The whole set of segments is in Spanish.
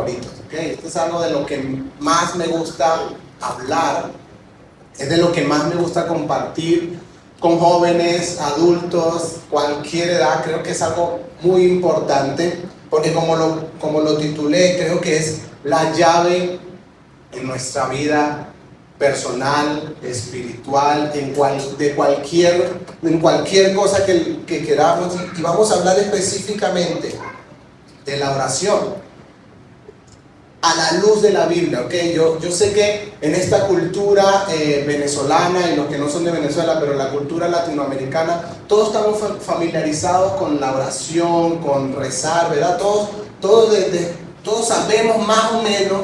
favoritos, ¿ok? Esto es algo de lo que más me gusta hablar, es de lo que más me gusta compartir con jóvenes, adultos, cualquier edad. Creo que es algo muy importante, porque como lo titulé, creo que es la llave en nuestra vida personal, espiritual, en cualquier cosa que queramos. Y vamos a hablar específicamente de la oración a la luz de la Biblia, ¿ok? Yo sé que en esta cultura venezolana, y los que no son de Venezuela, pero la cultura latinoamericana, todos estamos familiarizados con la oración, con rezar, ¿verdad? Todos sabemos más o menos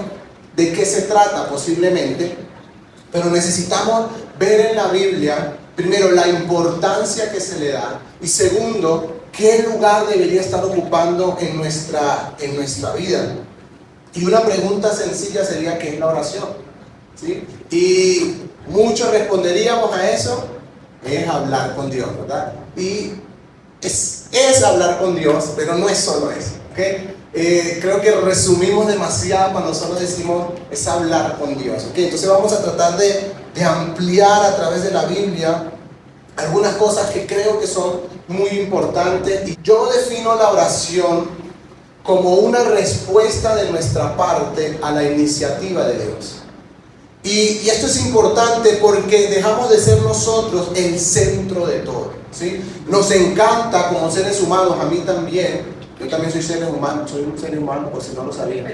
de qué se trata posiblemente, pero necesitamos ver en la Biblia, primero, la importancia que se le da, y segundo, qué lugar debería estar ocupando en nuestra vida. Y una pregunta sencilla sería: ¿qué es la oración? ¿Sí? Y muchos responderíamos a eso: es hablar con Dios, ¿verdad? Y es hablar con Dios, pero no es solo eso, ¿ok? Creo que resumimos demasiado cuando solo decimos es hablar con Dios, ¿ok? Entonces vamos a tratar de ampliar a través de la Biblia algunas cosas que creo que son muy importantes. Y yo defino la oración como una respuesta de nuestra parte a la iniciativa de Dios. Y esto es importante porque dejamos de ser nosotros el centro de todo, ¿sí? Nos encanta como seres humanos, a mí también, yo también soy un ser humano, por si no lo sabían.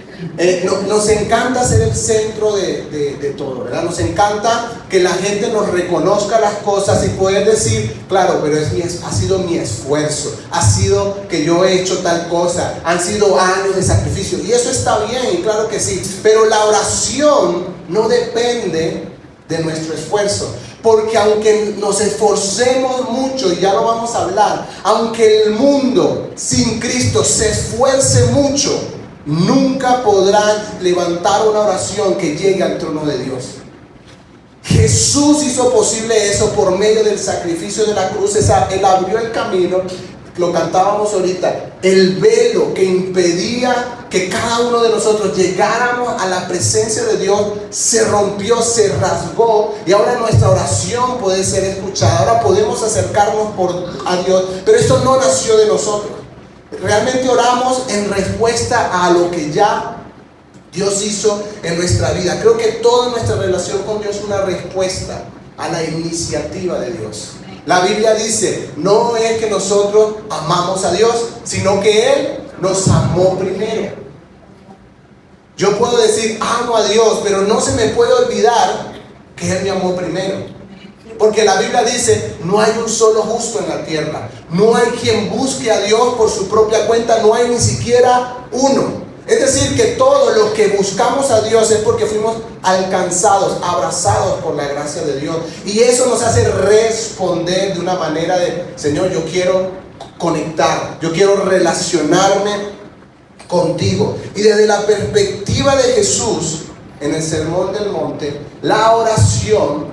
Nos encanta ser el centro de todo, ¿verdad? Nos encanta que la gente nos reconozca las cosas y poder decir: claro, pero ha sido mi esfuerzo, ha sido que yo he hecho tal cosa, han sido años de sacrificio, y eso está bien, y claro que sí, pero la oración no depende de nuestro esfuerzo. Porque aunque nos esforcemos mucho, y ya lo vamos a hablar, aunque el mundo sin Cristo se esfuerce mucho, nunca podrá levantar una oración que llegue al trono de Dios. Jesús hizo posible eso por medio del sacrificio de la cruz. Él abrió el camino, lo cantábamos ahorita, el velo que impedía que cada uno de nosotros llegáramos a la presencia de Dios se rompió, se rasgó, y ahora nuestra oración puede ser escuchada. Ahora podemos acercarnos a Dios, pero esto no nació de nosotros. Realmente oramos en respuesta a lo que ya Dios hizo en nuestra vida. Creo que toda nuestra relación con Dios es una respuesta a la iniciativa de Dios. La Biblia dice: no es que nosotros amamos a Dios, sino que Él nos amó primero. Yo puedo decir amo a Dios, pero no se me puede olvidar que Él me amó primero. Porque la Biblia dice: no hay un solo justo en la tierra, no hay quien busque a Dios por su propia cuenta, no hay ni siquiera uno. Es decir, que todos los que buscamos a Dios es porque fuimos alcanzados, abrazados por la gracia de Dios. Y eso nos hace responder de una manera de: Señor, yo quiero conectar, yo quiero relacionarme contigo. Y desde la perspectiva de Jesús, en el Sermón del Monte, la oración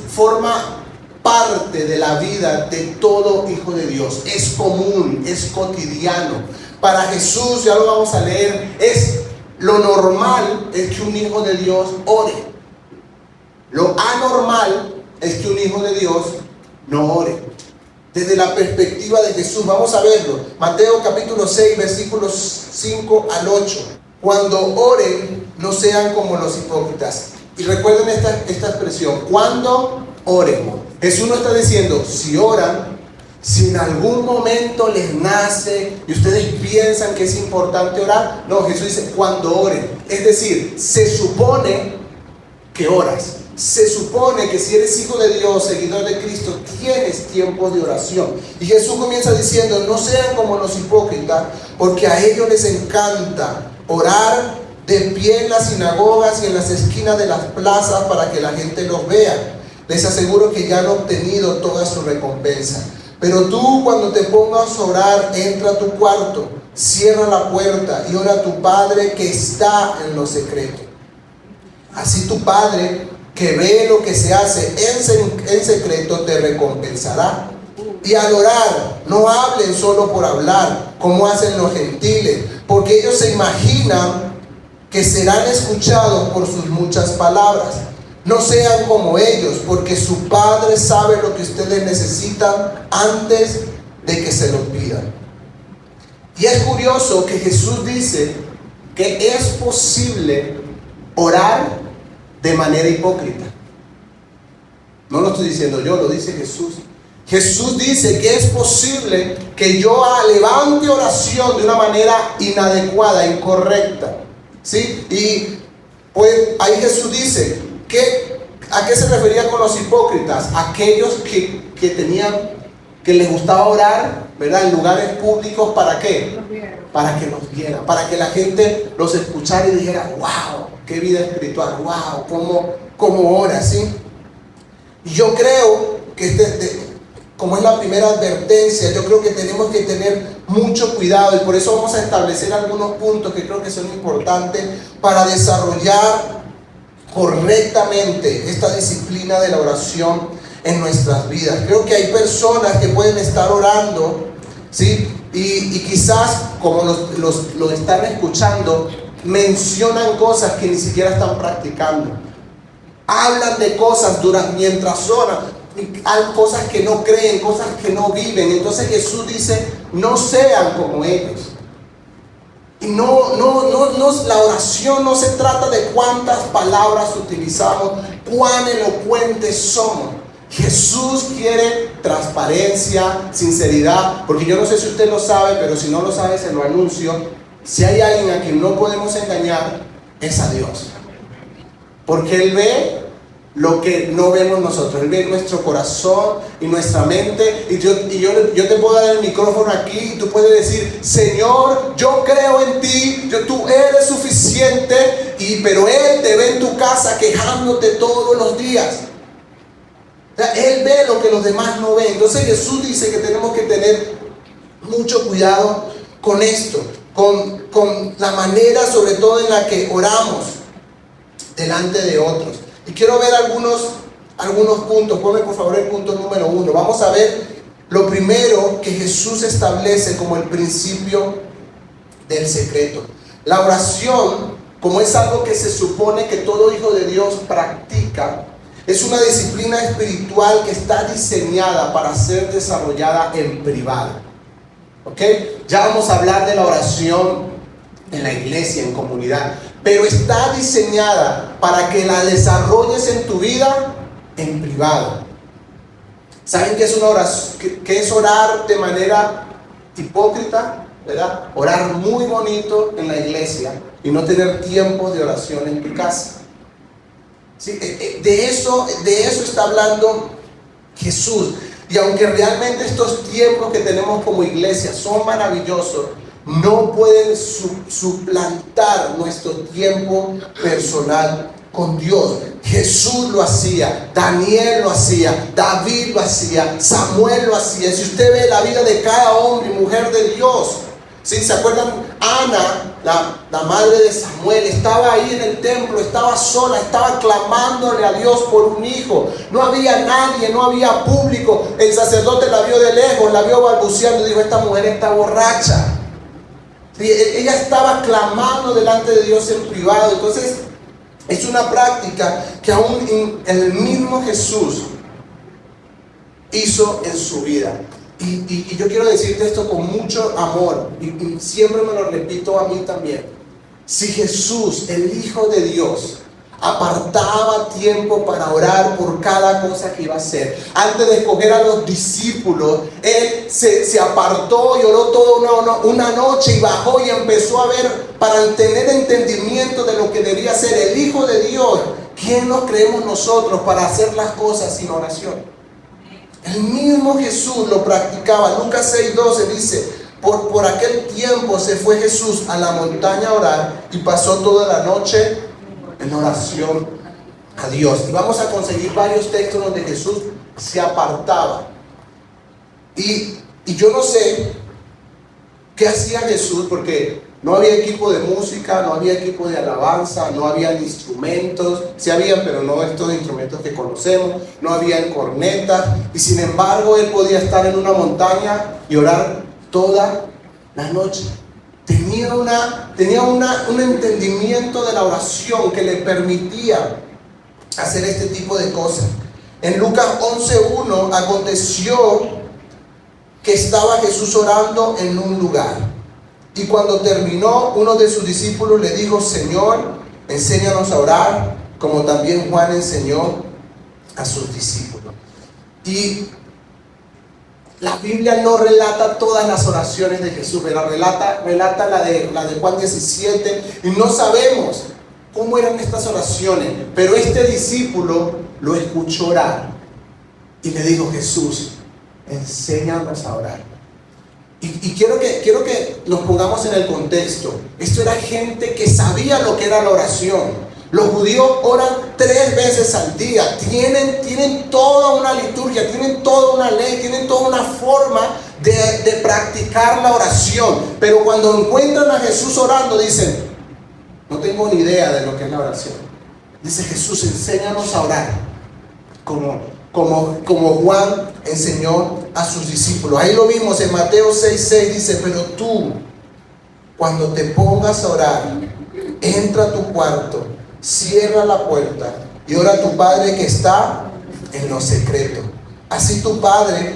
forma parte de la vida de todo hijo de Dios. Es común, es cotidiano. Para Jesús, ya lo vamos a leer, lo normal es que un hijo de Dios ore. Lo anormal es que un hijo de Dios no ore. Desde la perspectiva de Jesús, vamos a verlo. Mateo capítulo 6, versículos 5 al 8. Cuando oren, no sean como los hipócritas. Y recuerden esta expresión: cuando oren. Jesús no está diciendo si oran, si en algún momento les nace y ustedes piensan que es importante orar. No, Jesús dice cuando oren. Es decir, se supone que oras. Se supone que si eres hijo de Dios, seguidor de Cristo, tienes tiempos de oración. Y Jesús comienza diciendo: no sean como los hipócritas, porque a ellos les encanta orar de pie en las sinagogas y en las esquinas de las plazas para que la gente los vea. Les aseguro que ya han obtenido toda su recompensa. Pero tú, cuando te pongas a orar, entra a tu cuarto, cierra la puerta y ora a tu Padre que está en lo secreto. Así tu Padre, que ve lo que se hace en secreto, te recompensará. Y al orar, no hablen solo por hablar, como hacen los gentiles, porque ellos se imaginan que serán escuchados por sus muchas palabras. No sean como ellos, porque su Padre sabe lo que ustedes necesitan antes de que se lo pidan. Y es curioso que Jesús dice que es posible orar de manera hipócrita. No lo estoy diciendo yo, lo dice Jesús. Jesús dice que es posible que yo levante oración de una manera inadecuada, incorrecta, ¿sí? Y pues ahí Jesús dice ¿a qué se refería con los hipócritas? Aquellos que les gustaba orar, ¿verdad? En lugares públicos, ¿para qué? Para que los vieran, para que la gente los escuchara y dijera, wow, qué vida espiritual, wow, cómo ora, ¿sí? Y yo creo que como es la primera advertencia, yo creo que tenemos que tener mucho cuidado, y por eso vamos a establecer algunos puntos que creo que son importantes para desarrollar correctamente esta disciplina de la oración en nuestras vidas. Creo que hay personas que pueden estar orando, ¿sí? Y quizás, como los están escuchando, mencionan cosas que ni siquiera están practicando. Hablan de cosas mientras oran. Hay cosas que no creen, cosas que no viven. Entonces Jesús dice, no sean como ellos. Y la oración no se trata de cuántas palabras utilizamos, cuán elocuentes somos. Jesús quiere transparencia, sinceridad, porque yo no sé si usted lo sabe, pero si no lo sabe se lo anuncio. Si hay alguien a quien no podemos engañar, es a Dios. Porque Él ve lo que no vemos nosotros. Él ve nuestro corazón y nuestra mente. Y yo te puedo dar el micrófono aquí y tú puedes decir, Señor, yo creo en ti, tú eres suficiente, pero Él te ve en tu casa quejándote todos los días. O sea, Él ve lo que los demás no ven. Entonces Jesús dice que tenemos que tener mucho cuidado con esto, con la manera sobre todo en la que oramos delante de otros. Y quiero ver algunos puntos. Ponme por favor el punto número 1. Vamos a ver lo primero que Jesús establece como el principio del secreto. La oración, como es algo que se supone que todo hijo de Dios practica, es una disciplina espiritual que está diseñada para ser desarrollada en privado. ¿Ok? Ya vamos a hablar de la oración en la iglesia, en comunidad, pero está diseñada para que la desarrolles en tu vida en privado. ¿Saben qué es una oración? ¿Qué es orar de manera hipócrita? ¿Verdad? Orar muy bonito en la iglesia y no tener tiempos de oración en tu casa. ¿Sí? De eso está hablando Jesús. Y aunque realmente estos tiempos que tenemos como iglesia son maravillosos, no pueden suplantar nuestro tiempo personal con Dios. Jesús lo hacía, Daniel lo hacía, David lo hacía, Samuel lo hacía. Si usted ve la vida de cada hombre y mujer de Dios, ¿sí? ¿Se acuerdan? Ana, la madre de Samuel, estaba ahí en el templo, estaba sola, estaba clamándole a Dios por un hijo. No había nadie, no había público. El sacerdote la vio de lejos, la vio balbuceando y dijo, esta mujer está borracha. Sí, ella estaba clamando delante de Dios en privado. Entonces es una práctica que aún el mismo Jesús hizo en su vida. Y yo quiero decirte esto con mucho amor, y siempre me lo repito a mí también. Si Jesús, el Hijo de Dios, apartaba tiempo para orar por cada cosa que iba a hacer, antes de escoger a los discípulos, Él se apartó y oró toda una noche y bajó y empezó a ver para tener entendimiento de lo que debía ser el Hijo de Dios. ¿Quién nos creemos nosotros para hacer las cosas sin oración? El mismo Jesús lo practicaba. Lucas 6:12 dice, por aquel tiempo se fue Jesús a la montaña a orar y pasó toda la noche en oración a Dios. Y vamos a conseguir varios textos donde Jesús se apartaba. Y yo no sé qué hacía Jesús, porque no había equipo de música, no había equipo de alabanza, no había instrumentos. Sí habían, pero no estos instrumentos que conocemos. No había cornetas. Y sin embargo, Él podía estar en una montaña y orar toda la noche. tenía un entendimiento de la oración que le permitía hacer este tipo de cosas. En Lucas 11:1 aconteció que estaba Jesús orando en un lugar, y cuando terminó, uno de sus discípulos le dijo: Señor, enséñanos a orar, como también Juan enseñó a sus discípulos. Y la Biblia no relata todas las oraciones de Jesús, pero relata la de Juan 17, y no sabemos cómo eran estas oraciones, pero este discípulo lo escuchó orar y le dijo: Jesús, enséñanos a orar. Y quiero que nos pongamos en el contexto. Esto era gente que sabía lo que era la oración. Los judíos oran 3 veces al día. Tienen toda una liturgia, tienen toda una ley, tienen toda una forma de practicar la oración. Pero cuando encuentran a Jesús orando, dicen: no tengo ni idea de lo que es la oración. Dice Jesús: enséñanos a orar, como Juan enseñó a sus discípulos. Ahí lo vimos en Mateo 6:6, dice: pero tú, cuando te pongas a orar, entra a tu cuarto, cierra la puerta y ora a tu Padre que está en lo secreto. Así tu Padre,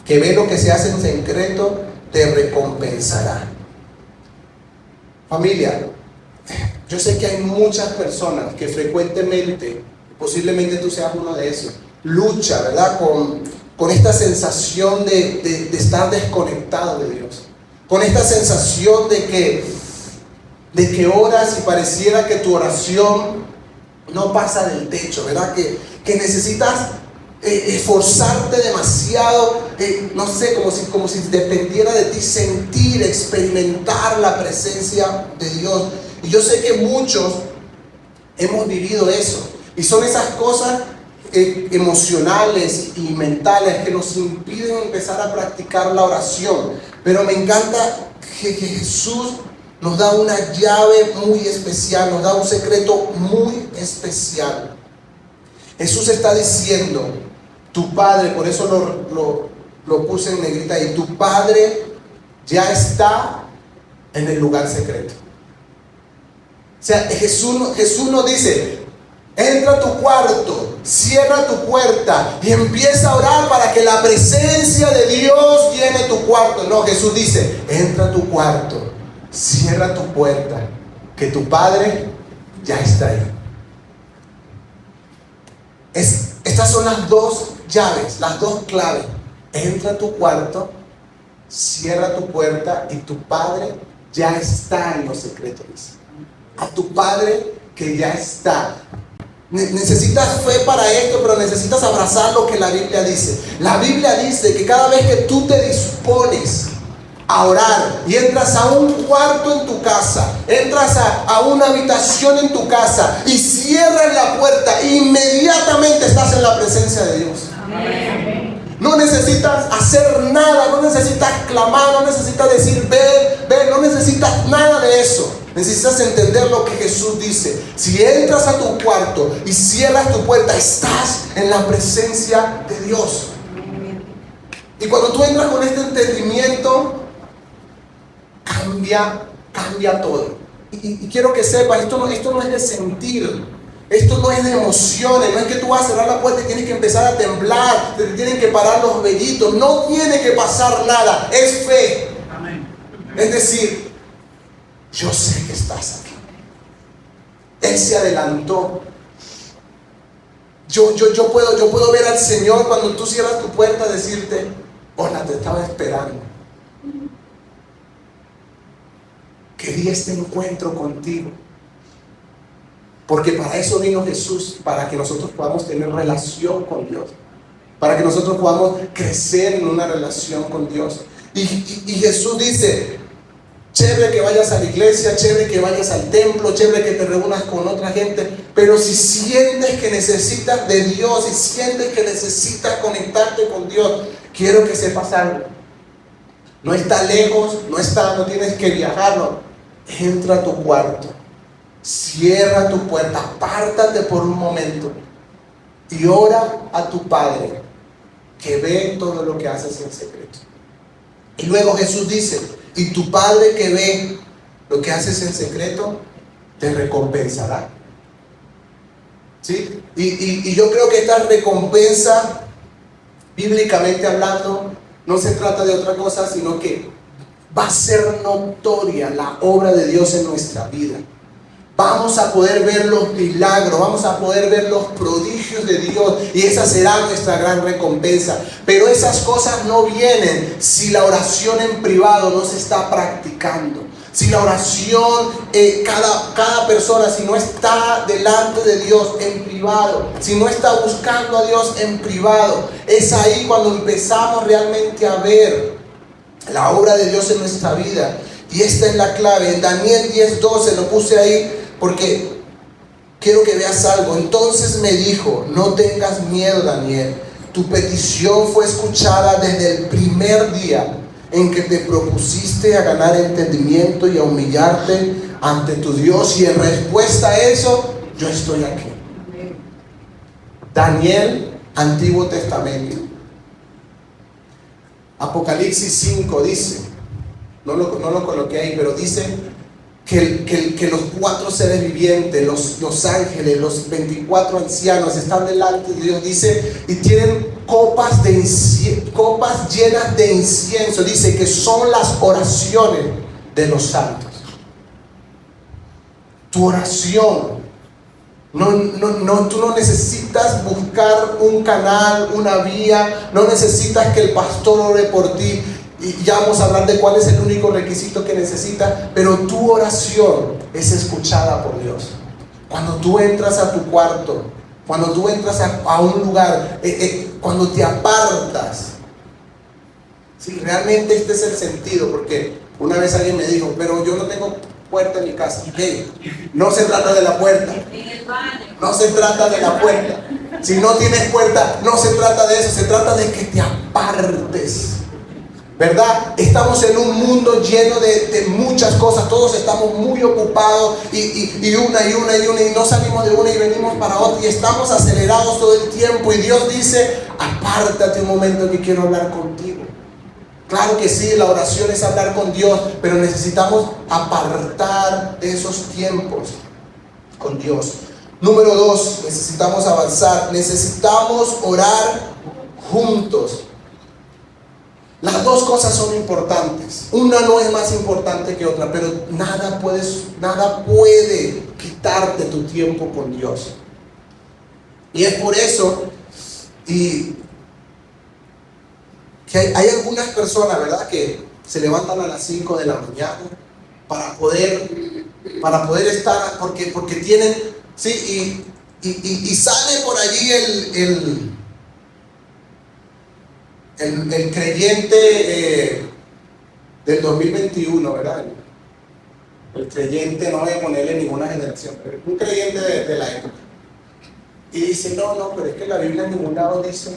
que ve lo que se hace en secreto, te recompensará. Familia, yo sé que hay muchas personas que frecuentemente, posiblemente tú seas uno de esos, lucha, ¿verdad?, con esta sensación de estar desconectado de Dios, con esta sensación de que oras y pareciera que tu oración no pasa del techo, ¿verdad?, que necesitas esforzarte demasiado, no sé, como si dependiera de ti sentir, experimentar la presencia de Dios. Y yo sé que muchos hemos vivido eso, y son esas cosas emocionales y mentales que nos impiden empezar a practicar la oración. Pero me encanta que Jesús nos da una llave muy especial, nos da un secreto muy especial. Jesús está diciendo: tu Padre, por eso lo puse en negrita ahí, tu Padre ya está en el lugar secreto. O sea, Jesús nos dice: entra a tu cuarto, cierra tu puerta y empieza a orar para que la presencia de Dios llene tu cuarto. No, Jesús dice: entra a tu cuarto, cierra tu puerta, que tu Padre ya está ahí. Estas son las 2 llaves, las 2 claves. Entra a tu cuarto, cierra tu puerta y tu Padre ya está en los secretos. A tu Padre que ya está. Necesitas fe para esto, pero necesitas abrazar lo que la Biblia dice. La Biblia dice que cada vez que tú te dispones a orar y entras a un cuarto en tu casa, entras a una habitación en tu casa y cierras la puerta, inmediatamente estás en la presencia de Dios. Amén. No necesitas hacer nada, no necesitas clamar, no necesitas decir ven, no necesitas nada de eso. Necesitas entender lo que Jesús dice. Si entras a tu cuarto y cierras tu puerta, estás en la presencia de Dios. Y cuando tú entras con este entendimiento, cambia todo. Y quiero que sepas, esto no es de sentir, esto no es de emociones, no es que tú vas a cerrar la puerta y tienes que empezar a temblar, te tienen que parar los vellitos, no tiene que pasar nada, es fe. Amén. Es decir, yo sé que estás aquí. Él se adelantó. Yo puedo ver al Señor cuando tú cierras tu puerta, decirte: hola, te estaba esperando. Quería este encuentro contigo. Porque para eso vino Jesús, para que nosotros podamos tener relación con Dios, para que nosotros podamos crecer en una relación con Dios. Y Jesús dice: chévere que vayas a la iglesia, chévere que vayas al templo, chévere que te reúnas con otra gente, pero si sientes que necesitas de Dios, si sientes que necesitas conectarte con Dios, quiero que sepas algo. No está lejos, no tienes que viajarlo. Entra a tu cuarto, cierra tu puerta, apártate por un momento y ora a tu Padre que ve todo lo que haces en secreto. Y luego Jesús dice: Y tu Padre que ve lo que haces en secreto, te recompensará. ¿Sí? Y yo creo que esta recompensa, bíblicamente hablando, no se trata de otra cosa, sino que va a ser notoria la obra de Dios en nuestra vida. Vamos a poder ver los milagros, vamos a poder ver los prodigios de Dios, y esa será nuestra gran recompensa. Pero esas cosas no vienen si la oración en privado no se está practicando. Si la oración, cada persona, si no está delante de Dios en privado, si no está buscando a Dios en privado, es ahí cuando empezamos realmente a ver la obra de Dios en nuestra vida. Y esta es la clave. En Daniel 10:12 lo puse ahí porque quiero que veas algo. Entonces me dijo: no tengas miedo, Daniel. Tu petición fue escuchada desde el primer día en que te propusiste a ganar entendimiento y a humillarte ante tu Dios. Y en respuesta a eso, yo estoy aquí. Daniel, Antiguo Testamento. Apocalipsis 5 dice, no lo coloqué ahí, pero dice que los 4 seres vivientes, los ángeles, los 24 ancianos están delante de Dios, dice, y tienen copas llenas de incienso. Dice que son las oraciones de los santos. Tu oración, tú no necesitas buscar un canal, una vía, no necesitas que el pastor ore por ti. Y ya vamos a hablar de cuál es el único requisito que necesitas, pero tu oración es escuchada por Dios. Cuando tú entras a tu cuarto, cuando tú entras a un lugar, cuando te apartas. Sí, realmente este es el sentido, porque una vez alguien me dijo, pero yo no tengo puerta en mi casa. Hey, no se trata de la puerta. No se trata de la puerta. Si no tienes puerta, no se trata de eso, se trata de que te apartes. ¿Verdad? Estamos en un mundo lleno de muchas cosas. Todos estamos muy ocupados y una y no salimos de una y venimos para otra y estamos acelerados todo el tiempo. Y Dios dice: apártate un momento que quiero hablar contigo. Claro que sí, la oración es hablar con Dios, pero necesitamos apartar esos tiempos con Dios. Número 2, necesitamos avanzar. Necesitamos orar juntos. Las dos cosas son importantes. Una no es más importante que otra, pero nada puede quitarte tu tiempo con Dios. Y es por eso que hay algunas personas, ¿verdad?, que se levantan a las 5 de la mañana para poder estar, porque tienen, sí, y sale por allí el creyente del 2021, ¿verdad? El creyente, no voy a ponerle ninguna generación, pero un creyente de la época. Y dice, no, pero es que la Biblia en ningún lado dice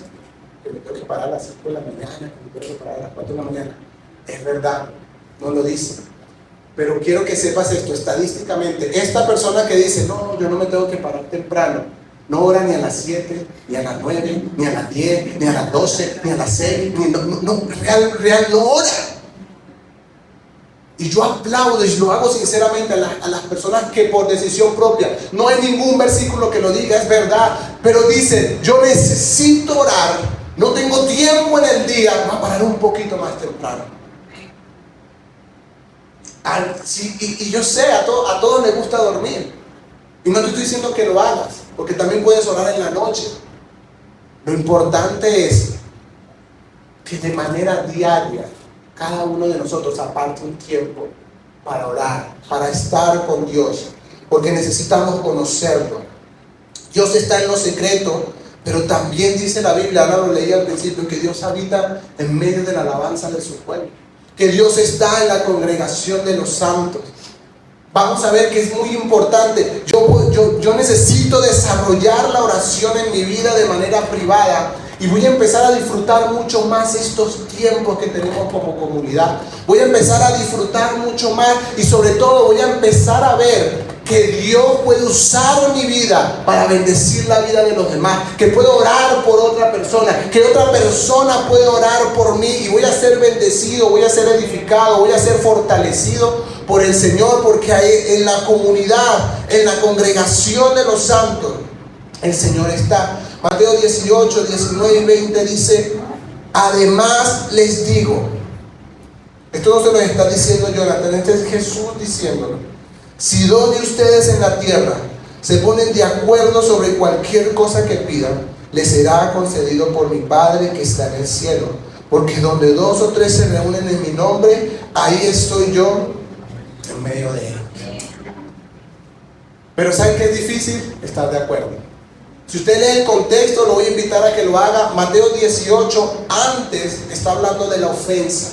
que me tengo que parar a las 5 de la mañana, que me tengo que parar a las 4 de la mañana. Es verdad, no lo dice. Pero quiero que sepas esto, estadísticamente, esta persona que dice, no, yo no me tengo que parar temprano, no ora ni a las 7, ni a las 9, ni a las 10, ni a las 12, ni a las 6, real no ora. Y yo aplaudo y lo hago sinceramente a las personas que por decisión propia, no hay ningún versículo que lo diga, es verdad, pero dice, yo necesito orar, no tengo tiempo en el día, voy a parar un poquito más temprano. Y yo sé, a todos les gusta dormir. Y no te estoy diciendo que lo hagas, porque también puedes orar en la noche. Lo importante es que de manera diaria cada uno de nosotros aparte un tiempo para orar, para estar con Dios, porque necesitamos conocerlo. Dios está en lo secreto, pero también dice la Biblia, ahora lo leí al principio, que Dios habita en medio de la alabanza de su pueblo, que Dios está en la congregación de los santos. Vamos a ver que es muy importante. Yo necesito desarrollar la oración en mi vida de manera privada y voy a empezar a disfrutar mucho más estos tiempos que tenemos como comunidad. Voy a empezar a disfrutar mucho más y sobre todo voy a empezar a ver que Dios puede usar mi vida para bendecir la vida de los demás, que puedo orar por otra persona, que otra persona puede orar por mí y voy a ser bendecido, voy a ser edificado, voy a ser fortalecido por el Señor, porque ahí en la comunidad, en la congregación de los santos, el Señor está. Mateo 18, 19 y 20 dice: además les digo, esto no se lo está diciendo Jonathan, este es Jesús diciéndolo: si dos de ustedes en la tierra se ponen de acuerdo sobre cualquier cosa que pidan, les será concedido por mi Padre que está en el cielo. Porque donde dos o tres se reúnen en mi nombre, ahí estoy yo en medio de ellos. Pero ¿saben qué es difícil? Estar de acuerdo. Si usted lee el contexto, lo voy a invitar a que lo haga. Mateo 18, antes está hablando de la ofensa.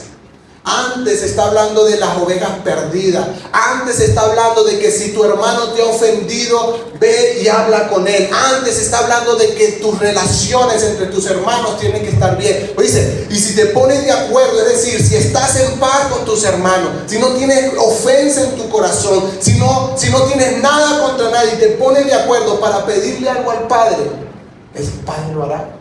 Antes está hablando de las ovejas perdidas. Antes está hablando de que si tu hermano te ha ofendido, ve y habla con él. Antes está hablando de que tus relaciones entre tus hermanos tienen que estar bien. Dice, y si te pones de acuerdo, es decir, si estás en paz con tus hermanos, si no tienes ofensa en tu corazón, si no tienes nada contra nadie, y te pones de acuerdo para pedirle algo al Padre, el Padre lo hará.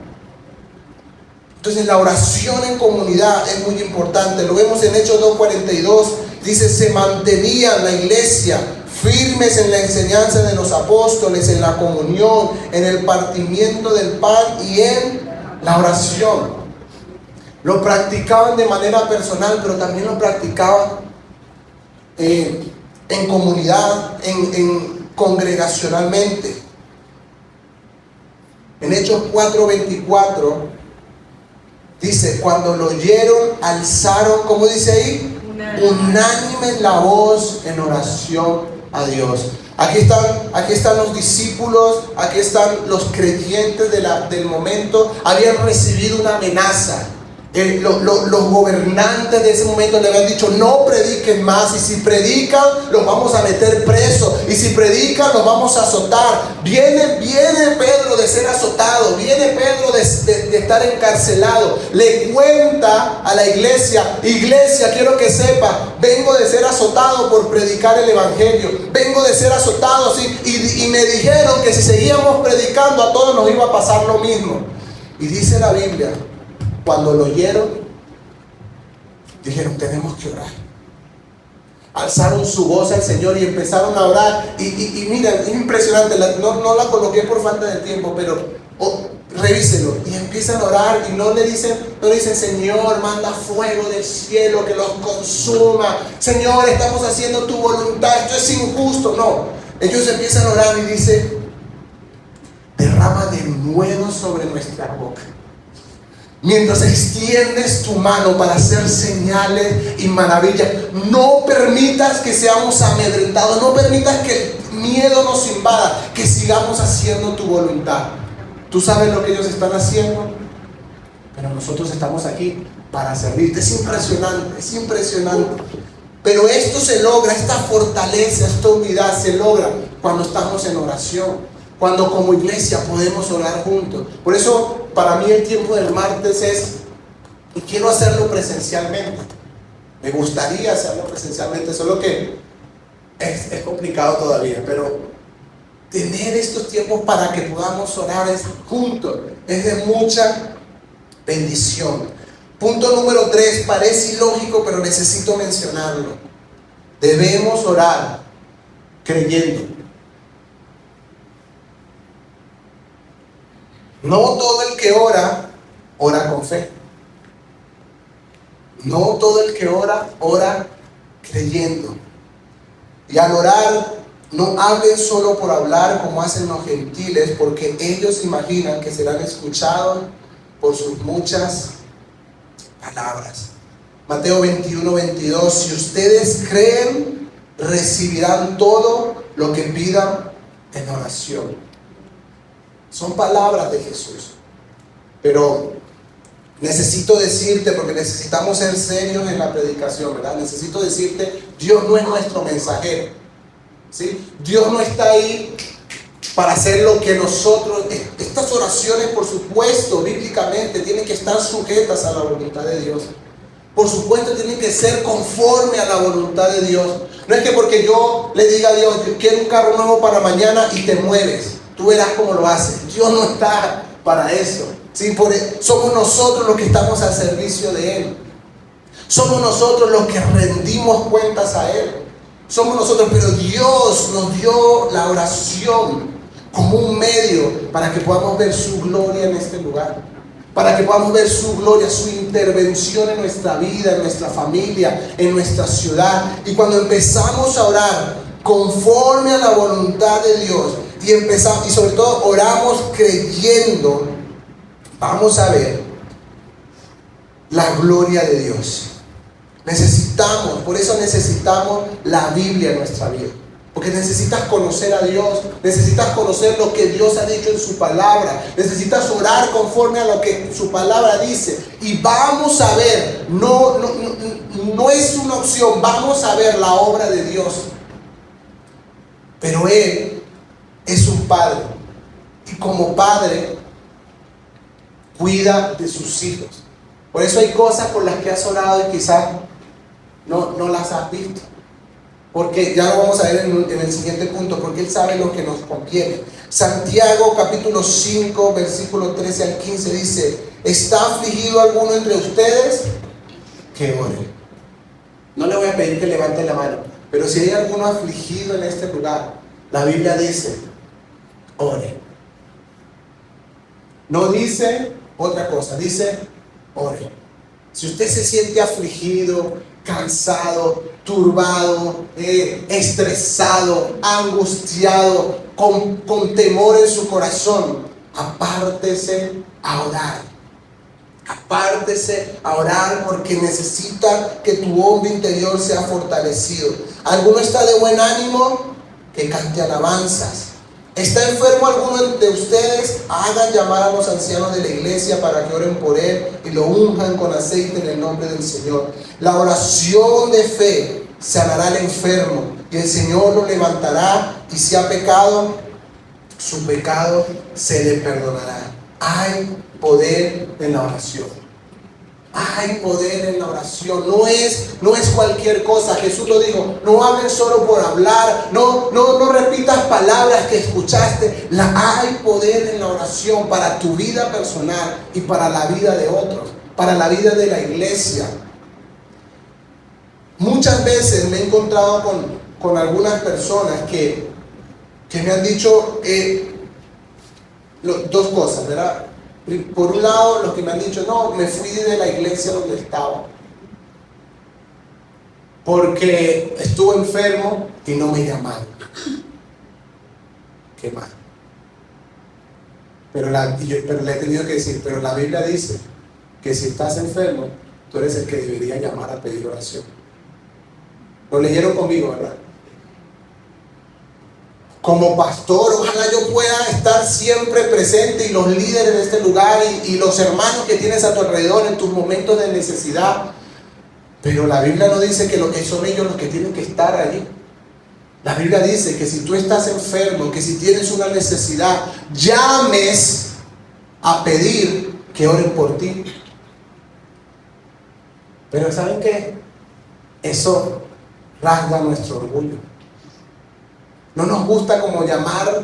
Entonces la oración en comunidad es muy importante. Lo vemos en Hechos 2:42. Dice: se mantenían la iglesia firmes en la enseñanza de los apóstoles, en la comunión, en el partimiento del pan y en la oración. Lo practicaban de manera personal, pero también lo practicaban en comunidad, congregacionalmente. En Hechos 4:24 dice: cuando lo oyeron, alzaron, ¿cómo dice ahí? Unánime la voz en oración a Dios. Aquí están los discípulos, aquí están los creyentes del momento. Habían recibido una amenaza. Los gobernantes de ese momento le habían dicho: no prediquen más, y si predican los vamos a meter presos, y si predican los vamos a azotar. Viene Pedro de ser azotado, viene Pedro de estar encarcelado. Le cuenta a la iglesia: iglesia, quiero que sepa, vengo de ser azotado por predicar el evangelio, vengo de ser azotado, ¿sí? Y me dijeron que si seguíamos predicando a todos nos iba a pasar lo mismo. Y dice la Biblia, cuando lo oyeron, dijeron: tenemos que orar. Alzaron su voz al Señor y empezaron a orar. Y miren, es impresionante. No la coloqué por falta de tiempo, pero revíselo. Y empiezan a orar y no dicen: Señor, manda fuego del cielo que los consuma. Señor, estamos haciendo tu voluntad, esto es injusto. No, ellos empiezan a orar y dice: derrama de nuevo sobre nuestra boca, mientras extiendes tu mano para hacer señales y maravillas. No permitas que seamos amedrentados, no permitas que el miedo nos invada, que sigamos haciendo tu voluntad. Tú sabes lo que ellos están haciendo, pero nosotros estamos aquí para servirte. Es impresionante, es impresionante. Pero esto se logra, esta fortaleza, esta unidad se logra cuando estamos en oración, cuando como iglesia podemos orar juntos. Por eso para mí el tiempo del martes y quiero hacerlo presencialmente. Me gustaría hacerlo presencialmente, solo que es complicado todavía, pero tener estos tiempos para que podamos orar juntos es de mucha bendición. Punto número 3, parece ilógico, pero necesito mencionarlo. Debemos orar creyendo. No todo el que ora, ora con fe. No todo el que ora, ora creyendo. Y al orar, no hablen solo por hablar como hacen los gentiles, porque ellos imaginan que serán escuchados por sus muchas palabras. Mateo 21:22: si ustedes creen, recibirán todo lo que pidan en oración. Son palabras de Jesús. Pero necesito decirte, porque necesitamos ser serios en la predicación, ¿verdad? Necesito decirte: Dios no es nuestro mensajero, ¿sí? Dios no está ahí para hacer lo que nosotros. Estas oraciones, por supuesto, bíblicamente tienen que estar sujetas a la voluntad de Dios. Por supuesto, tienen que ser conforme a la voluntad de Dios. No es que porque yo le diga a Dios, yo quiero un carro nuevo para mañana y te mueves. Tú verás cómo lo haces. Dios no está para eso. ¿Sí? Somos nosotros los que estamos al servicio de Él. Somos nosotros los que rendimos cuentas a Él. Somos nosotros, pero Dios nos dio la oración como un medio para que podamos ver su gloria en este lugar. Para que podamos ver su gloria, su intervención en nuestra vida, en nuestra familia, en nuestra ciudad. Y cuando empezamos a orar conforme a la voluntad de Dios y sobre todo oramos creyendo, vamos a ver la gloria de Dios. Por eso necesitamos la Biblia en nuestra vida. Porque necesitas conocer a Dios, necesitas conocer lo que Dios ha dicho en su palabra, necesitas orar conforme a lo que su palabra dice. Y vamos a ver, no es una opción, vamos a ver la obra de Dios. Pero Él es un padre, y como padre cuida de sus hijos. Por eso hay cosas por las que has orado y quizás no las has visto. Porque ya lo vamos a ver en el siguiente punto, porque Él sabe lo que nos conviene. Santiago capítulo 5 versículo 13 al 15 dice: ¿está afligido alguno entre ustedes? Que ore. No le voy a pedir que levante la mano, pero si hay alguno afligido en este lugar, la Biblia dice: ore. No dice otra cosa, dice ore. Si usted se siente afligido, cansado, turbado, estresado, angustiado, con temor en su corazón, apártese a orar. Apártese a orar, porque necesita que tu hombre interior sea fortalecido. ¿Alguno está de buen ánimo? Que cante alabanzas. ¿Está enfermo alguno de ustedes? Hagan llamar a los ancianos de la iglesia para que oren por él y lo unjan con aceite en el nombre del Señor. La oración de fe sanará al enfermo y el Señor lo levantará, y si ha pecado, su pecado se le perdonará. Hay poder en la oración. Hay poder en la oración. No es cualquier cosa. Jesús lo dijo: no hables solo por hablar, no repitas palabras que escuchaste. Hay poder en la oración para tu vida personal y para la vida de otros, para la vida de la iglesia. Muchas veces me he encontrado con algunas personas que me han dicho dos cosas, ¿verdad? Por un lado, los que me han dicho: no, me fui de la iglesia donde estaba porque estuve enfermo y no me llamaron. Qué mal. Pero le he tenido que decir: pero la Biblia dice que si estás enfermo, tú eres el que debería llamar a pedir oración. Lo leyeron conmigo, ¿verdad? Como pastor, ojalá yo pueda estar siempre presente, y los líderes de este lugar y los hermanos que tienes a tu alrededor en tus momentos de necesidad. Pero la Biblia no dice que son ellos los que tienen que estar allí. La Biblia dice que si tú estás enfermo, que si tienes una necesidad, llames a pedir que oren por ti. Pero ¿saben qué? Eso rasga nuestro orgullo. No nos gusta como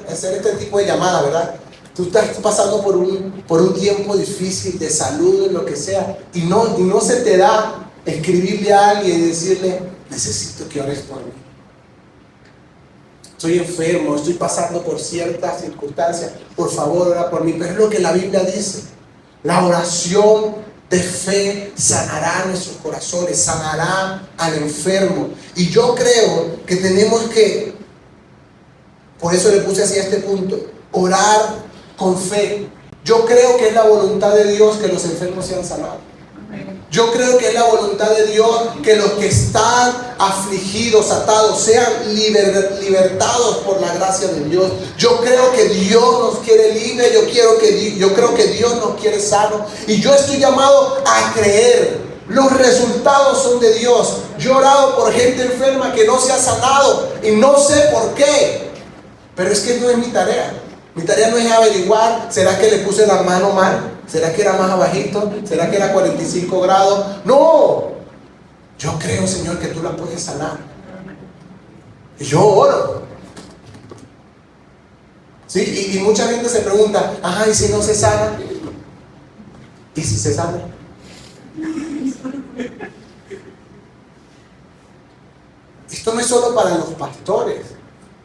hacer este tipo de llamadas, ¿verdad? Tú estás pasando por un tiempo difícil de salud, lo que sea, y no se te da escribirle a alguien y decirle: necesito que ores por mí. Estoy enfermo, estoy pasando por ciertas circunstancias, por favor, ora por mí. Pero es lo que la Biblia dice: la oración de fe sanará nuestros corazones, sanará al enfermo. Y yo creo que tenemos que, por eso le puse así a este punto, orar con fe. Yo creo que es la voluntad de Dios que los enfermos sean sanados. Yo creo que es la voluntad de Dios que los que están afligidos, atados, sean libertados por la gracia de Dios. Yo creo que Dios nos quiere libre, yo creo que Dios nos quiere sano, y yo estoy llamado a creer. Los resultados son de Dios. Yo he orado por gente enferma que no se ha sanado y no sé por qué, pero es que no es mi tarea. Mi tarea no es averiguar: ¿será que le puse la mano mal? ¿Será que era más abajito? ¿Será que era 45 grados? No, yo creo, Señor, que tú la puedes sanar. Y yo oro. ¿Sí? Y mucha gente se pregunta, ¿y si no se sana? ¿Y si se sana? Esto no es solo para los pastores.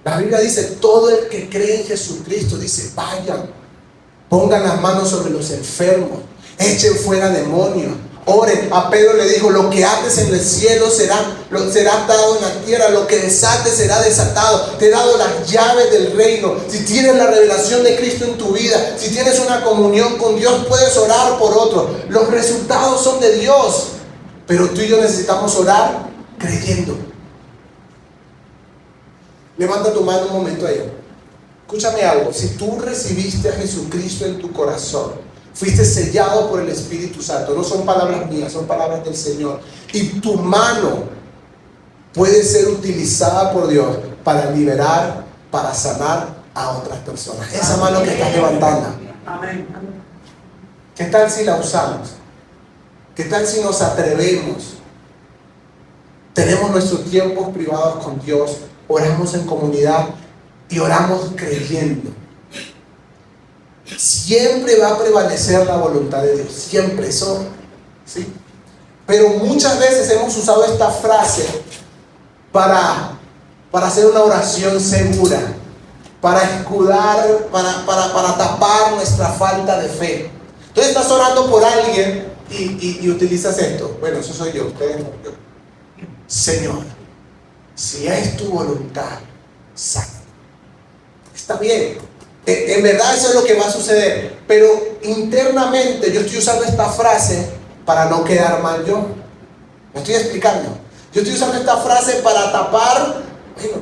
La Biblia dice, todo el que cree en Jesucristo, dice, vayan, pongan las manos sobre los enfermos, echen fuera demonios, oren. A Pedro le dijo, lo que ates en el cielo será atado en la tierra, lo que desates será desatado. Te he dado las llaves del reino. Si tienes la revelación de Cristo en tu vida, si tienes una comunión con Dios, puedes orar por otros. Los resultados son de Dios, pero tú y yo necesitamos orar creyendo. Levanta tu mano un momento ahí. Escúchame algo. Si tú recibiste a Jesucristo en tu corazón, fuiste sellado por el Espíritu Santo, no son palabras mías, son palabras del Señor, y tu mano puede ser utilizada por Dios para liberar, para sanar a otras personas. Esa mano que estás levantando, ¿qué tal si la usamos? ¿Qué tal si nos atrevemos? Tenemos nuestros tiempos privados con Dios, oramos en comunidad y oramos creyendo. Siempre va a prevalecer la voluntad de Dios, siempre, eso, ¿sí? Pero muchas veces hemos usado esta frase para hacer una oración segura, para escudar, para tapar nuestra falta de fe. Entonces estás orando por alguien y utilizas esto. Bueno, eso soy yo, ustedes no, yo. Señor, si es tu voluntad, sana. Está bien. En verdad eso es lo que va a suceder. Pero internamente yo estoy usando esta frase para no quedar mal yo. ¿Me estoy explicando? Yo estoy usando esta frase para tapar. Bueno,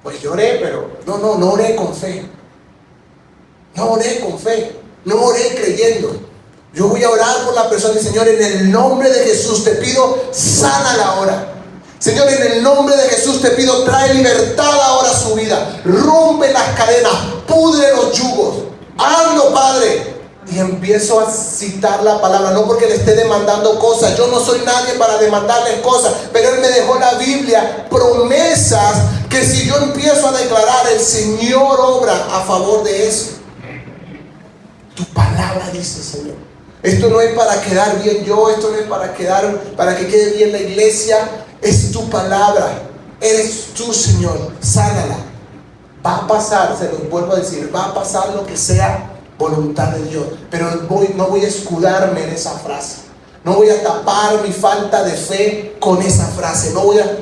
pues yo oré, pero no oré con fe. No oré con fe. No oré creyendo. Yo voy a orar por la persona y Señor, en el nombre de Jesús te pido, sánala ahora. Señor, en el nombre de Jesús te pido, trae libertad ahora a su vida. Rompe las cadenas, pudre los yugos. Hazlo, Padre. Y empiezo a citar la palabra, no porque le esté demandando cosas. Yo no soy nadie para demandarles cosas, pero Él me dejó la Biblia, promesas que si yo empiezo a declarar, el Señor obra a favor de eso. Tu palabra dice, Señor. Esto no es para quedar bien yo, esto no es para que quede bien la iglesia. Es tu palabra, eres tú, Señor, sánala. Va a pasar, se los vuelvo a decir, va a pasar lo que sea voluntad de Dios. Pero no voy a escudarme en esa frase. No voy a tapar mi falta de fe con esa frase.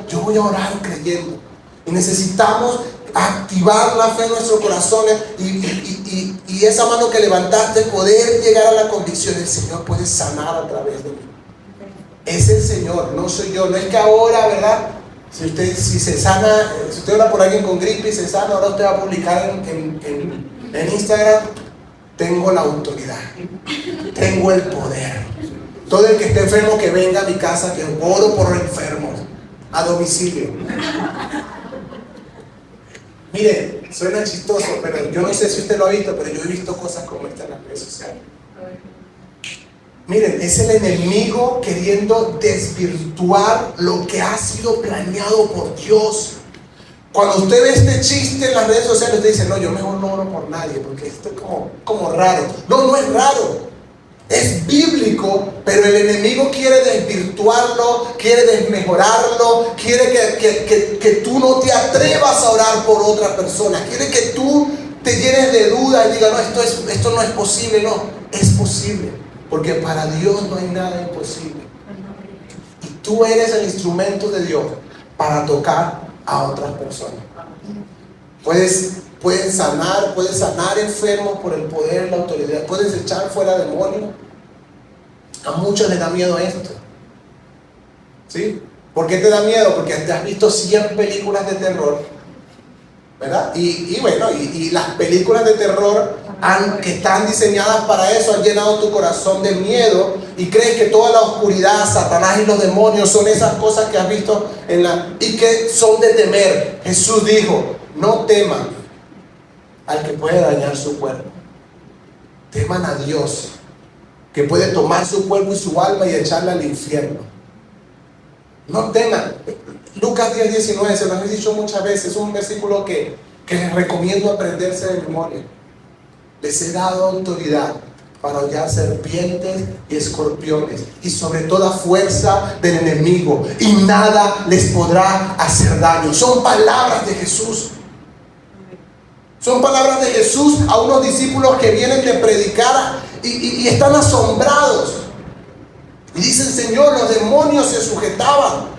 Yo voy a orar creyendo. Y necesitamos activar la fe en nuestros corazones y esa mano que levantaste, poder llegar a la convicción, el Señor puede sanar a través de mí. Es el Señor, no soy yo. No es que ahora, ¿verdad? Si se sana, si usted ora por alguien con gripe y se sana, ahora usted va a publicar en Instagram, tengo la autoridad, tengo el poder. Todo el que esté enfermo que venga a mi casa, que oro por los enfermos a domicilio. Mire, suena chistoso, pero yo no sé si usted lo ha visto, pero yo he visto cosas como esta en las redes sociales. Miren, es el enemigo queriendo desvirtuar lo que ha sido planeado por Dios. Cuando usted ve este chiste en las redes sociales, usted dice, no, yo mejor no oro por nadie, porque esto es como raro. No es raro. Es bíblico, pero el enemigo quiere desvirtuarlo, quiere desmejorarlo, quiere que tú no te atrevas a orar por otra persona, quiere que tú te llenes de duda y digas, no, esto no es posible. No, es posible, porque para Dios no hay nada imposible. Y tú eres el instrumento de Dios para tocar a otras personas. Puedes sanar enfermos por el poder, la autoridad. Puedes echar fuera demonios. A muchos les da miedo esto. ¿Sí? ¿Por qué te da miedo? Porque te has visto 100 películas de terror, ¿verdad? Y las películas de terror que están diseñadas para eso han llenado tu corazón de miedo y crees que toda la oscuridad, Satanás y los demonios son esas cosas que has visto y que son de temer. Jesús dijo, no teman al que puede dañar su cuerpo. Teman a Dios, que puede tomar su cuerpo y su alma y echarla al infierno. No teman. Lucas 10:19, se los he dicho muchas veces, es un versículo que les recomiendo aprenderse de memoria. Les he dado autoridad para hollar serpientes y escorpiones y sobre toda fuerza del enemigo, y nada les podrá hacer daño. Son palabras de Jesús. Son palabras de Jesús a unos discípulos que vienen de predicar y están asombrados. Y dicen: Señor, los demonios se sujetaban.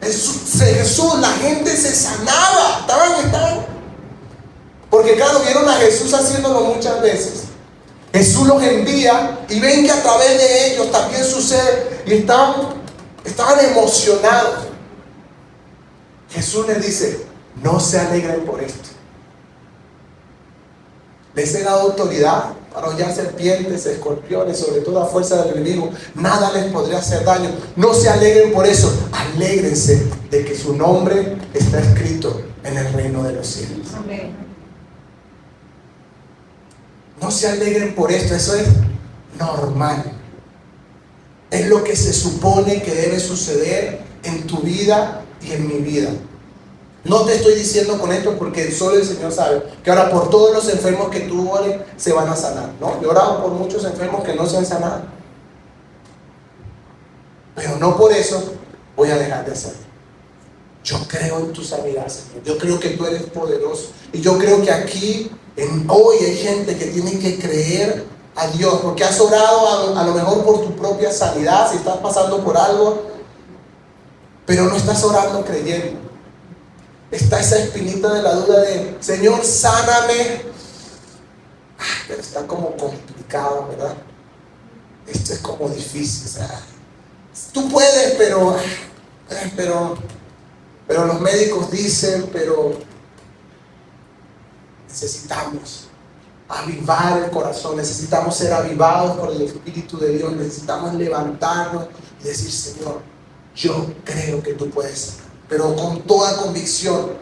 Jesús, la gente se sanaba. Estaban. Porque claro, vieron a Jesús haciéndolo muchas veces. Jesús los envía y ven que a través de ellos también sucede. Y estaban emocionados. Jesús les dice: no se alegren por esto. Les he dado autoridad para hollar serpientes, escorpiones, sobre toda fuerza del enemigo. Nada les podría hacer daño. No se alegren por eso. Alégrense de que su nombre está escrito en el reino de los cielos. Amén. No se alegren por esto. Eso es normal. Es lo que se supone que debe suceder en tu vida y en mi vida. No te estoy diciendo con esto porque solo el Señor sabe que ahora por todos los enfermos que tú ores se van a sanar. No, yo he orado por muchos enfermos que no se han sanado. Pero no por eso voy a dejar de hacerlo. Yo creo en tu sanidad, Señor. Yo creo que tú eres poderoso. Y yo creo que aquí, hoy hay gente que tiene que creer a Dios. Porque has orado a lo mejor por tu propia sanidad, si estás pasando por algo. Pero no estás orando creyendo. Está esa espinita de la duda de: Señor, sáname. Pero está como complicado, ¿verdad? Esto es como difícil. O sea, tú puedes, pero los médicos dicen, pero necesitamos avivar el corazón, necesitamos ser avivados por el Espíritu de Dios, necesitamos levantarnos y decir: Señor, yo creo que tú puedes, pero con toda convicción,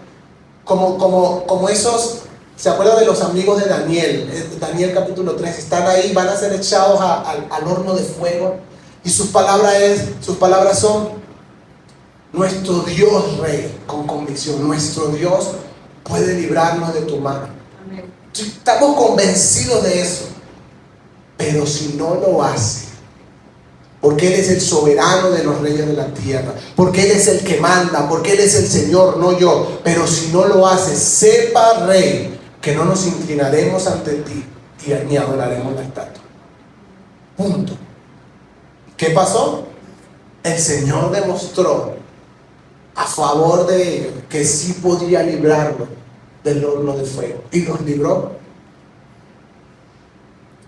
como esos, ¿se acuerdan de los amigos de Daniel? Daniel capítulo 3, están ahí, van a ser echados al horno de fuego, y sus palabras son: nuestro Dios, Rey, con convicción, nuestro Dios puede librarnos de tu mano. Amén. Estamos convencidos de eso. Pero si no lo hace, porque Él es el soberano de los reyes de la tierra, porque Él es el que manda, porque Él es el Señor, no yo. Pero si no lo hace, sepa, Rey, que no nos inclinaremos ante ti ni adoraremos la estatua. Punto. ¿Qué pasó? El Señor demostró a favor de ellos que sí podía librarlos del horno de fuego, y los libró.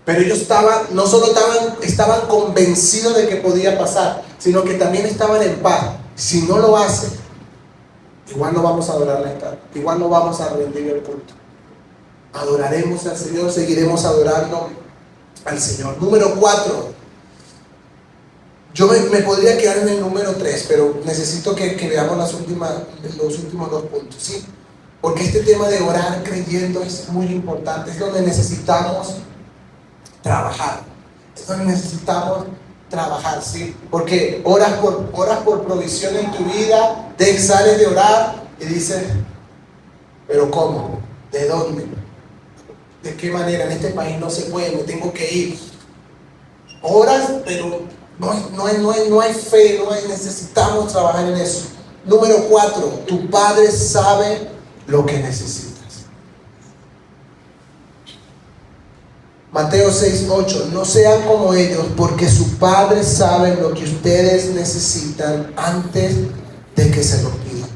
Pero ellos no solo estaban convencidos de que podía pasar, sino que también estaban en paz. Si no lo hace, igual no vamos a adorar la estatua, igual no vamos a rendir el culto. Adoraremos al Señor, seguiremos adorando al Señor. Número 4. Yo me podría quedar en el número 3, pero necesito que veamos los últimos 2 puntos, ¿sí? Porque este tema de orar creyendo es muy importante. Es donde necesitamos trabajar. Es donde necesitamos trabajar, ¿sí? Porque oras por provisión en tu vida, sales de orar y dices: ¿pero cómo? ¿De dónde? ¿De qué manera? En este país no se puede, me tengo que ir. Oras, pero no hay fe, necesitamos trabajar en eso. Número 4, tu Padre sabe lo que necesitas. Mateo 6:8, no sean como ellos, porque su Padre sabe lo que ustedes necesitan antes de que se lo pidan.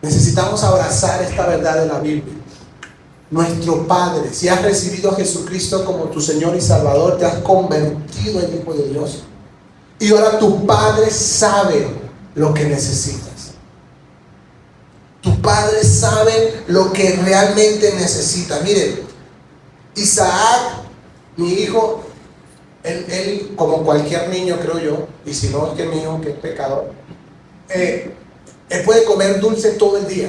Necesitamos abrazar esta verdad de la Biblia. Nuestro Padre, si has recibido a Jesucristo como tu Señor y Salvador, te has convertido en hijo de Dios. Y ahora tu Padre sabe lo que necesitas. Tu Padre sabe lo que realmente necesitas. Miren, Isaac, mi hijo, él como cualquier niño, creo yo, y si no es que mi hijo que es pecador, él puede comer dulce todo el día,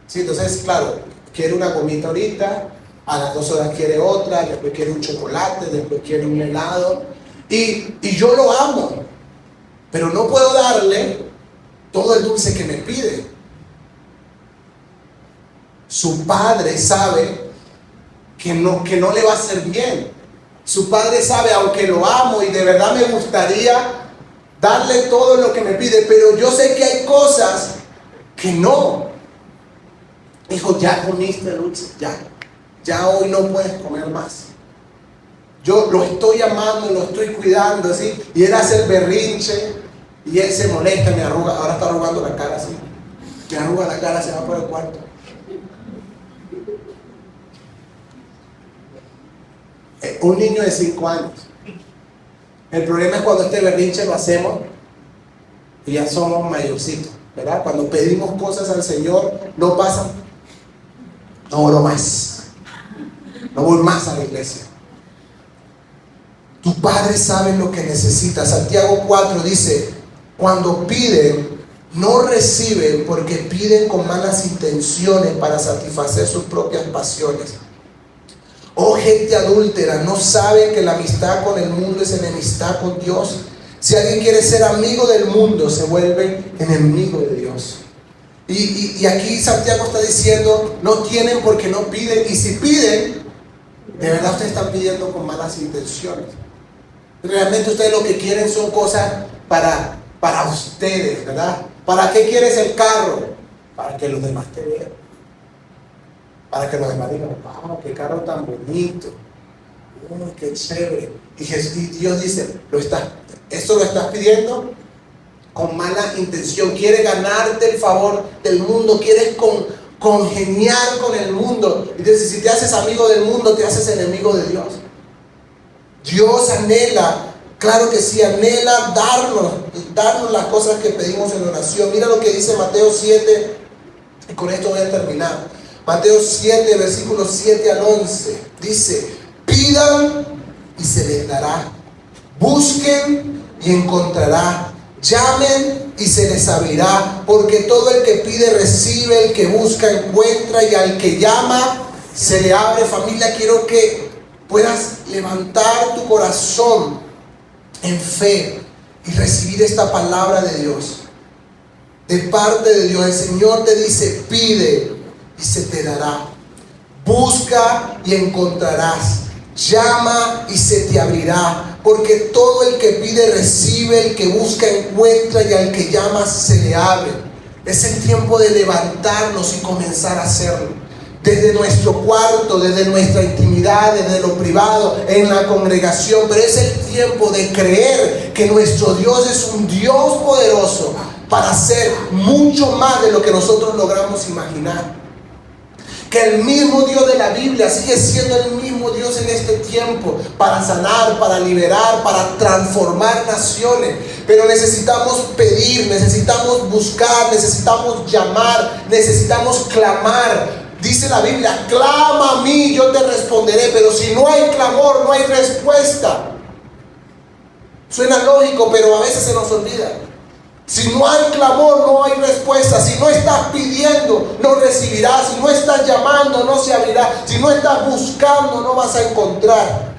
¿sí? Entonces, claro, quiere una gomita ahorita, a las 2 horas quiere otra, después quiere un chocolate, después quiere un helado, y yo lo amo, pero no puedo darle todo el dulce que me pide. Su padre sabe que no le va a hacer bien. Su padre sabe, aunque lo amo y de verdad me gustaría darle todo lo que me pide, pero yo sé que hay cosas que no. Hijo, ya comiste dulce, ya hoy no puedes comer más. Yo lo estoy amando, lo estoy cuidando, ¿sí? Y él hace el berrinche y él se molesta, me arruga, ahora está arrugando la cara así. Me arruga la cara, se va por el cuarto. Un niño de 5 años. El problema es cuando este berrinche lo hacemos y ya somos mayorcitos, ¿verdad? Cuando pedimos cosas al Señor, no pasa. No oro más. No voy más a la iglesia. Tu Padre sabe lo que necesita. Santiago 4 dice, cuando piden, no reciben porque piden con malas intenciones para satisfacer sus propias pasiones. Oh gente adúltera, ¿no saben que la amistad con el mundo es enemistad con Dios? Si alguien quiere ser amigo del mundo, se vuelve enemigo de Dios. Y aquí Santiago está diciendo, no tienen porque no piden. Y si piden, de verdad ustedes están pidiendo con malas intenciones. Realmente ustedes lo que quieren son cosas para ustedes, ¿verdad? ¿Para qué quieres el carro? Para que los demás te vean. Para que los demás digan, wow, qué carro tan bonito. Qué chévere. Y Dios dice, esto lo estás pidiendo con mala intención. Quieres ganarte el favor del mundo. Quieres congeniar con el mundo. Entonces, si te haces amigo del mundo, te haces enemigo de Dios. Dios anhela, claro que sí, anhela darnos las cosas que pedimos en oración. Mira lo que dice Mateo 7, y con esto voy a terminar. Mateo 7, versículos 7 al 11, dice, pidan y se les dará, busquen y encontrará, llamen y se les abrirá, porque todo el que pide recibe, el que busca encuentra, y al que llama se le abre. Familia, quiero que puedas levantar tu corazón en fe y recibir esta palabra de Dios, de parte de Dios. El Señor te dice, pide y se te dará, busca y encontrarás, llama y se te abrirá, porque todo el que pide recibe, el que busca encuentra, y al que llama se le abre. Es el tiempo de levantarnos y comenzar a hacerlo, desde nuestro cuarto, desde nuestra intimidad, desde lo privado, en la congregación. Pero es el tiempo de creer que nuestro Dios es un Dios poderoso para hacer mucho más de lo que nosotros logramos imaginar. Que el mismo Dios de la Biblia sigue siendo el mismo Dios en este tiempo, para sanar, para liberar, para transformar naciones. Pero necesitamos pedir, necesitamos buscar, necesitamos llamar, necesitamos clamar. Dice la Biblia, clama a mí, yo te responderé. Pero si no hay clamor, no hay respuesta. Suena lógico, pero a veces se nos olvida. Si no hay clamor, no hay respuesta. Si no estás pidiendo, no recibirás. Si no estás llamando, no se abrirá. Si no estás buscando, no vas a encontrar.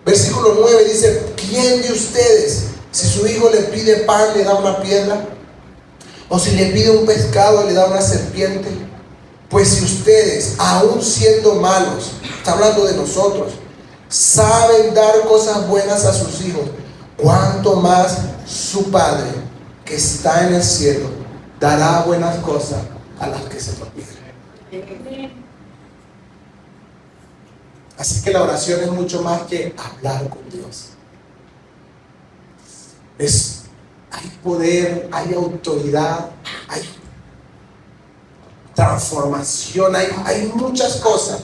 Versículo 9 dice, ¿quién de ustedes, si su hijo le pide pan, le da una piedra? ¿O si le pide un pescado, le da una serpiente? Pues si ustedes, aun siendo malos, está hablando de nosotros, saben dar cosas buenas a sus hijos, ¿cuánto más su Padre que está en el cielo dará buenas cosas a las que se lo piden? Así que la oración es mucho más que hablar con Dios. Hay poder, hay autoridad, hay transformación, hay muchas cosas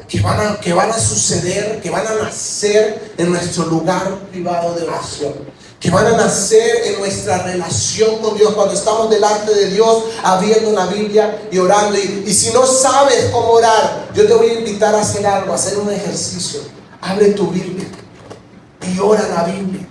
que van a suceder, que van a nacer en nuestro lugar privado de oración, que van a nacer en nuestra relación con Dios, cuando estamos delante de Dios, abriendo la Biblia y orando. Y si no sabes cómo orar, yo te voy a invitar a hacer algo, a hacer un ejercicio. Abre tu Biblia y ora la Biblia.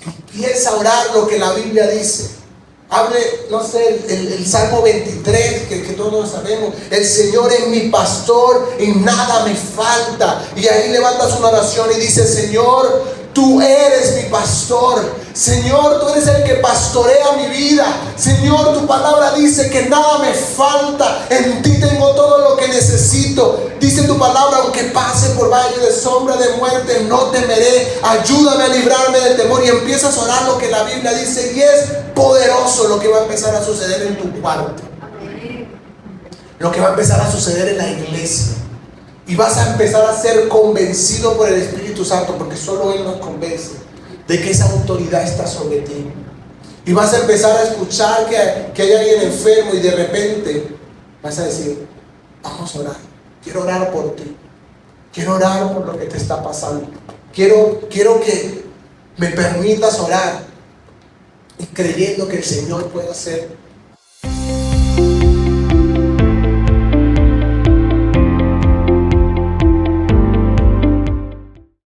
Empieza a orar lo que la Biblia dice. Hable, no sé, el Salmo 23, que todos sabemos. El Señor es mi pastor y nada me falta. Y ahí levantas una oración y dices, Señor, tú eres mi pastor. Señor, tú eres el que pastorea mi vida. Señor, tu palabra dice que nada me falta. En ti tengo todo lo que necesito. Dice tu palabra, aunque pase por valle de sombra de muerte, no temeré. Ayúdame a librarme del temor. Y empiezas a orar lo que la Biblia dice. Y es poderoso lo que va a empezar a suceder en tu cuarto. Lo que va a empezar a suceder en la iglesia. Y vas a empezar a ser convencido por el Espíritu Santo, porque solo Él nos convence de que esa autoridad está sobre ti. Y vas a empezar a escuchar que hay alguien enfermo y de repente vas a decir, vamos a orar. Quiero orar por ti. Quiero orar por lo que te está pasando. Quiero que me permitas orar. Y creyendo que el Señor puede hacer